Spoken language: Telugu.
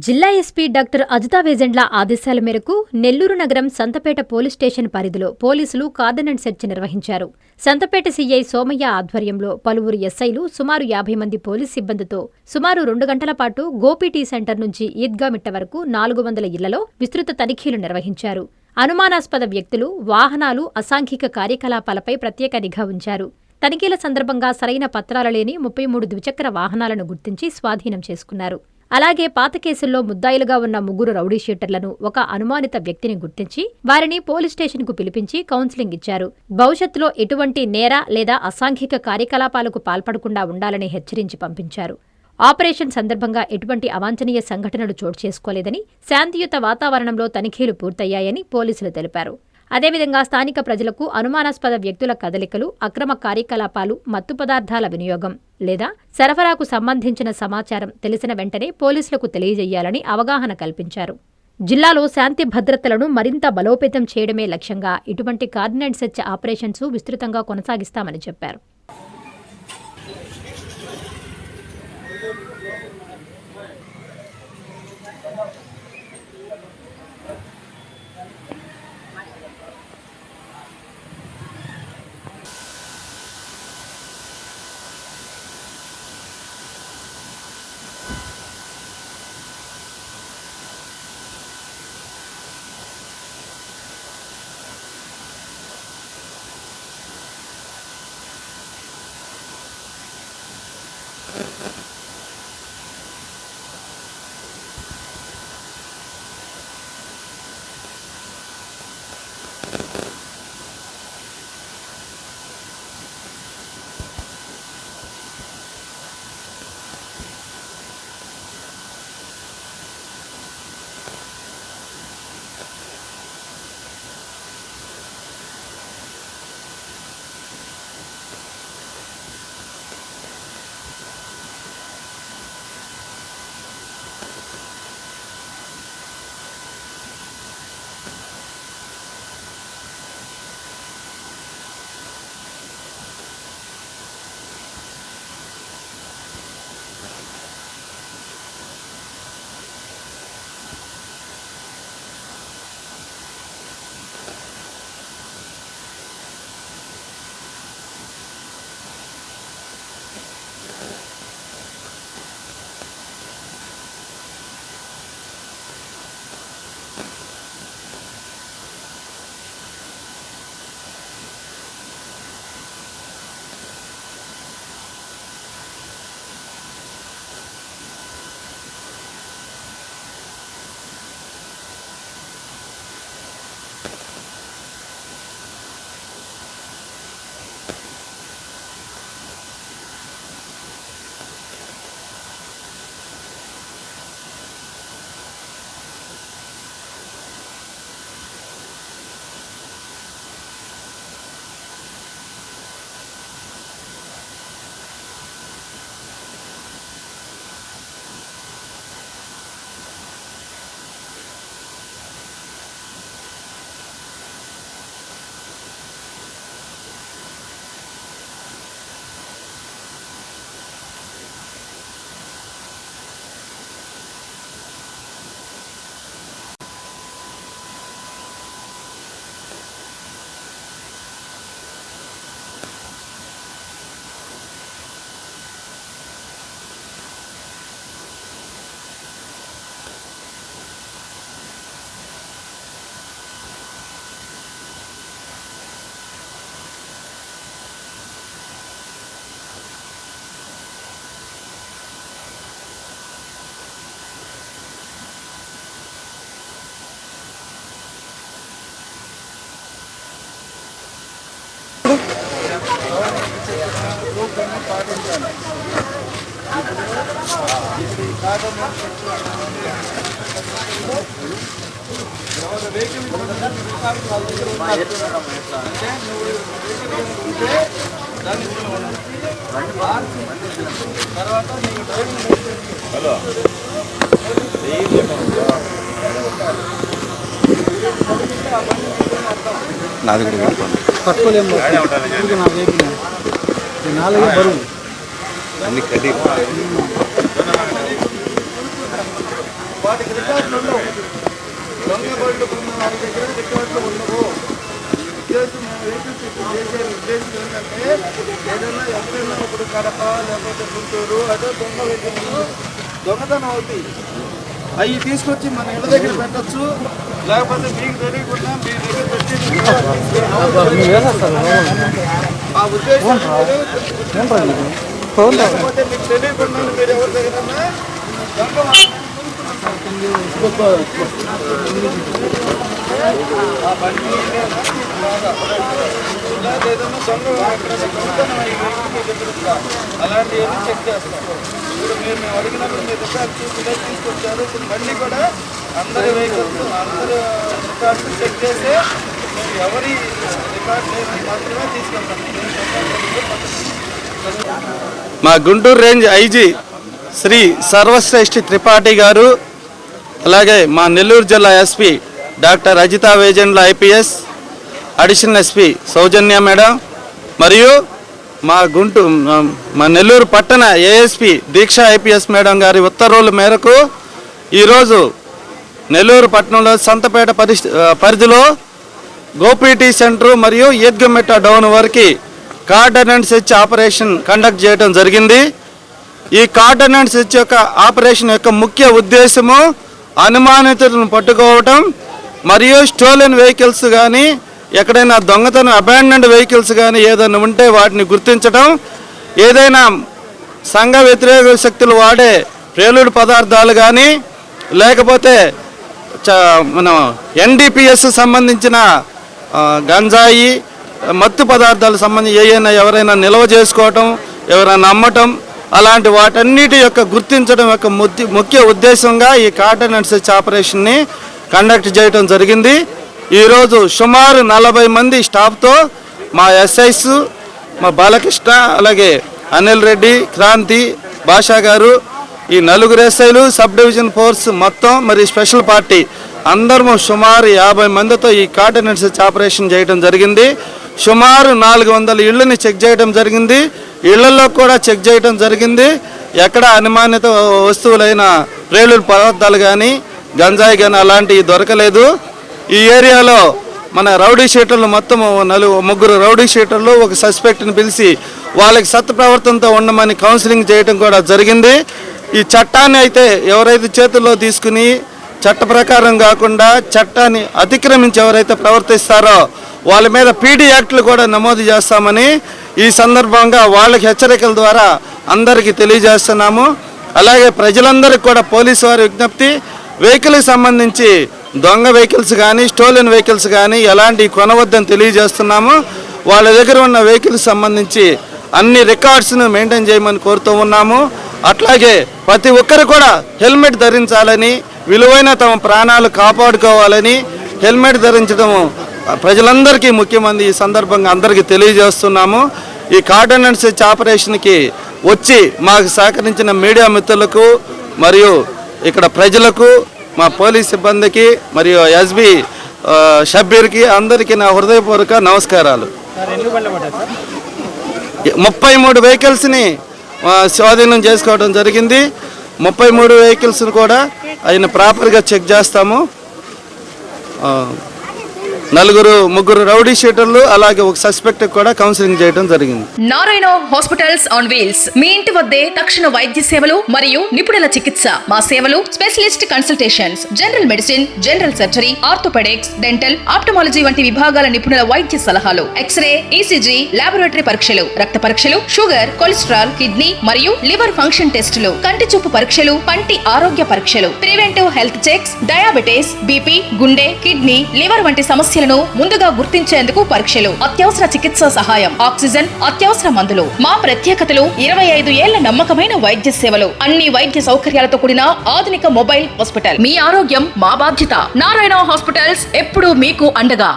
జిల్లా ఎస్పీ డాక్టర్ అజితా వేజెండ్ల ఆదేశాల మేరకు నెల్లూరు నగరం సంతపేట పోలీస్ స్టేషన్ పరిధిలో పోలీసులు కార్డనెన్స్ సెర్చ్ నిర్వహించారు. సంతపేట సీఐ సోమయ్య ఆధ్వర్యంలో పలువురు ఎస్ఐలు సుమారు 50 మంది పోలీస్ సిబ్బందితో సుమారు 2 గంటల పాటు గోపి టీ సెంటర్ నుంచి ఈద్గా మిట్ట వరకు 400 ఇళ్లలో విస్తృత తనిఖీలు నిర్వహించారు. అనుమానాస్పద వ్యక్తులు, వాహనాలు, అసాంఘిక కార్యకలాపాలపై ప్రత్యేక నిఘా ఉంచారు. తనిఖీల సందర్భంగా సరైన పత్రాలు లేని 33 ద్విచక్ర వాహనాలను గుర్తించి స్వాధీనం చేసుకున్నారు. అలాగే పాత కేసుల్లో ముద్దాయిలుగా ఉన్న 3 రౌడీ షీటర్లను, ఒక అనుమానిత వ్యక్తిని గుర్తించి వారిని పోలీస్ స్టేషన్కు పిలిపించి కౌన్సిలింగ్ ఇచ్చారు. భవిష్యత్తులో ఎటువంటి నేర లేదా అసాంఘిక కార్యకలాపాలకు పాల్పడకుండా ఉండాలని హెచ్చరించి పంపించారు. ఆపరేషన్ సందర్భంగా ఎటువంటి అవాంఛనీయ సంఘటనలు చోటు చేసుకోలేదని, శాంతియుత వాతావరణంలో తనిఖీలు పూర్తయ్యాయని పోలీసులు తెలిపారు. అదేవిధంగా స్థానిక ప్రజలకు అనుమానాస్పద వ్యక్తుల కదలికలు, అక్రమ కార్యకలాపాలు, మత్తు పదార్థాల వినియోగం లేదా సరఫరాకు సంబంధించిన సమాచారం తెలిసిన వెంటనే పోలీసులకు తెలియజేయాలని అవగాహన కల్పించారు. జిల్లాలో శాంతి భద్రతలను మరింత బలోపేతం చేయడమే లక్ష్యంగా ఇటువంటి కార్డినెన్స్ సెర్చ్ ఆపరేషన్స్ విస్తృతంగా కొనసాగిస్తామని చెప్పారు. నాది కూడా పట్టుకోలేము నాలుగు బరువు అన్ని కది వాటికి రికార్డులు ఉండవు. దొంగ బళ్ళు కొన్న వారి దగ్గర రికార్డులు ఉండవు. ఉద్దేశం వెహికల్స్ ఇప్పుడు చేసే ఉద్దేశం ఏంటంటే ఏదైనా ఎక్కడైనా ఇప్పుడు కడప లేకపోతే గుంటూరు అదే దొంగ వెహికల్స్ దొంగతనం అవుతాయి. అవి తీసుకొచ్చి మన ఇళ్ళ దగ్గర పెట్టచ్చు, లేకపోతే మీకు తెలియకుండా మీ దగ్గర పెట్టి ఆ ఉద్దేశం లేకపోతే మీకు తెలియకుండా మీరు ఎవరి దగ్గర అలాంటివన్నీ చెక్ చేస్తాం. ఇప్పుడు మేము అడిగినప్పుడు మీరు రికార్డ్ చూసి తీసుకొచ్చారు. ఇప్పుడు మళ్ళీ కూడా అందరి వెహికల్స్ అందరి రికార్డ్స్ చెక్ చేస్తే మేము ఎవరి రికార్డ్ లేని మాత్రమే తీసుకెళ్తాం. మా గుంటూరు రేంజ్ ఐజీ శ్రీ సర్వశ్రేష్ఠి త్రిపాఠి గారు, అలాగే మా నెల్లూరు జిల్లా SP doctor Ajitha Vejendla IPS, additional SP Soujanya madam, మరియు మా నెల్లూరు పట్టణ ఏఎస్పీ దీక్ష ఐపీఎస్ మేడం గారి ఉత్తర్వుల మేరకు ఈరోజు నెల్లూరు పట్టణంలో సంతపేట పరిధిలో గోపీటీ సెంటర్ మరియు ఈద్గమెట్ట డౌన్ వరకు cordon and search operation conduct చేయడం జరిగింది. ఈ కార్డన్ అండ్ సెర్చ్ యొక్క ఆపరేషన్ యొక్క ముఖ్య ఉద్దేశము అనుమానితులను పట్టుకోవటం మరియు స్టోలెన్ వెహికల్స్ కానీ ఎక్కడైనా దొంగతనం అబాండన్డ్ వెహికల్స్ కానీ ఏదైనా ఉంటే వాటిని గుర్తించడం, ఏదైనా సంఘ వ్యతిరేక శక్తులు వాడే ప్రేలుడు పదార్థాలు కానీ లేకపోతే మన ఎన్డీపీఎస్ సంబంధించిన గంజాయి మత్తు పదార్థాలకు సంబంధించి ఎవరైనా నిల్వ చేసుకోవటం, ఎవరైనా అమ్మటం, అలాంటి వాటన్నిటి యొక్క గుర్తించడం యొక్క ముఖ్య ఉద్దేశంగా ఈ కార్డన్ అండ్ సెర్చ్ ఆపరేషన్ని కండక్ట్ చేయడం జరిగింది. ఈరోజు సుమారు 40 మంది స్టాఫ్తో మా ఎస్ఐస్, మా బాలకృష్ణ, అలాగే అనిల్ రెడ్డి, క్రాంతి, భాషా గారు, ఈ 4 ఎస్ఐలు, సబ్ డివిజన్ ఫోర్స్ మొత్తం మరి స్పెషల్ పార్టీ అందరము సుమారు 50 మందితో ఈ కార్డన్ అండ్ సెర్చ్ ఆపరేషన్ చేయడం జరిగింది. సుమారు 400 ఇళ్ళని చెక్ చేయడం జరిగింది. ఇళ్లలో కూడా చెక్ చేయడం జరిగింది. ఎక్కడ అనుమానిత వస్తువులైన ప్రేలుడు పదార్థాలు కానీ గంజాయి కానీ అలాంటివి దొరకలేదు. ఈ ఏరియాలో మన రౌడీ షీటర్లు మొత్తం 3 రౌడీ షీటర్లు, ఒక సస్పెక్ట్ని పిలిచి వాళ్ళకి సత్ప్రవర్తనతో ఉండమని కౌన్సిలింగ్ చేయడం కూడా జరిగింది. ఈ చట్టాన్ని అయితే ఎవరైతే చేతుల్లో తీసుకుని చట్ట ప్రకారం కాకుండా చట్టాన్ని అతిక్రమించి ఎవరైతే ప్రవర్తిస్తారో వాళ్ళ మీద పీడీ యాక్ట్లు కూడా నమోదు చేస్తామని ఈ సందర్భంగా వాళ్ళకి హెచ్చరికల ద్వారా అందరికీ తెలియజేస్తున్నాము. అలాగే ప్రజలందరికీ కూడా పోలీసు వారి విజ్ఞప్తి, వెహికల్కి సంబంధించి దొంగ వెహికల్స్ కానీ స్టోలెన్ వెహికల్స్ కానీ ఎలాంటి కొనవద్దని తెలియజేస్తున్నాము. వాళ్ళ దగ్గర ఉన్న వెహికల్స్ సంబంధించి అన్ని రికార్డ్స్ను మెయింటైన్ చేయమని కోరుతూ ఉన్నాము. అట్లాగే ప్రతి ఒక్కరు కూడా హెల్మెట్ ధరించాలని, విలువైన తమ ప్రాణాలు కాపాడుకోవాలని హెల్మెట్ ధరించడం ప్రజలందరికీ ముఖ్యమంది ఈ సందర్భంగా అందరికీ తెలియజేస్తున్నాము. ఈ కార్డన్ అండ్ సెర్చ్ ఆపరేషన్కి వచ్చి మాకు సహకరించిన మీడియా మిత్రులకు మరియు ఇక్కడ ప్రజలకు, మా పోలీస్ సిబ్బందికి మరియు ఎస్బీ షబ్బీర్కి అందరికీ నా హృదయపూర్వక నమస్కారాలు. 33 వెహికల్స్ని స్వాధీనం చేసుకోవడం జరిగింది. 33 వెహికల్స్ని కూడా ఆయన ప్రాపర్గా చెక్ చేస్తాము. 3 రౌడీ షీటర్లు అలాగే ఒక సస్పెక్ట్ కూడా కౌన్సిలింగ్ చేయడం జరిగింది. నారాయణ హాస్పిటల్స్ ఆన్ వీల్స్ మీ ఇంటి వద్దే తక్షణ వైద్య సేవలు మరియు నిపుణుల చికిత్స. మా సేవలు specialist consultations, general medicine, general surgery, orthopaedics, dental, ophthalmology వంటి విభాగాల నిపుణుల వైద్య సలహాలు, ఎక్స్రే, ఈసీజీ, లాబొరేటరీ పరీక్షలు, రక్త పరీక్షలు, షుగర్, కొలెస్ట్రాల్, కిడ్నీ మరియు లివర్ ఫంక్షన్ టెస్టులు, కంటి చూపు పరీక్షలు, పంటి ఆరోగ్య పరీక్షలు, preventive health checks, diabetes, BP, గుండె, కిడ్నీ, లివర్ వంటి సమస్యలను ముందుగా గుర్తించేందుకు పరీక్షలు, అత్యవసర చికిత్సా సహాయం, ఆక్సిజన్, అత్యవసర మందులు. మా ప్రత్యేకతలు 25 ఏళ్ల నమ్మకమైన వైద్య సేవలు, అన్ని వైద్య సౌకర్యాలతో కూడిన ఆధునిక మొబైల్ హాస్పిటల్. మీ ఆరోగ్యం మా బాధ్యత. నారాయణ హాస్పిటల్స్ ఎప్పుడూ మీకు అండగా.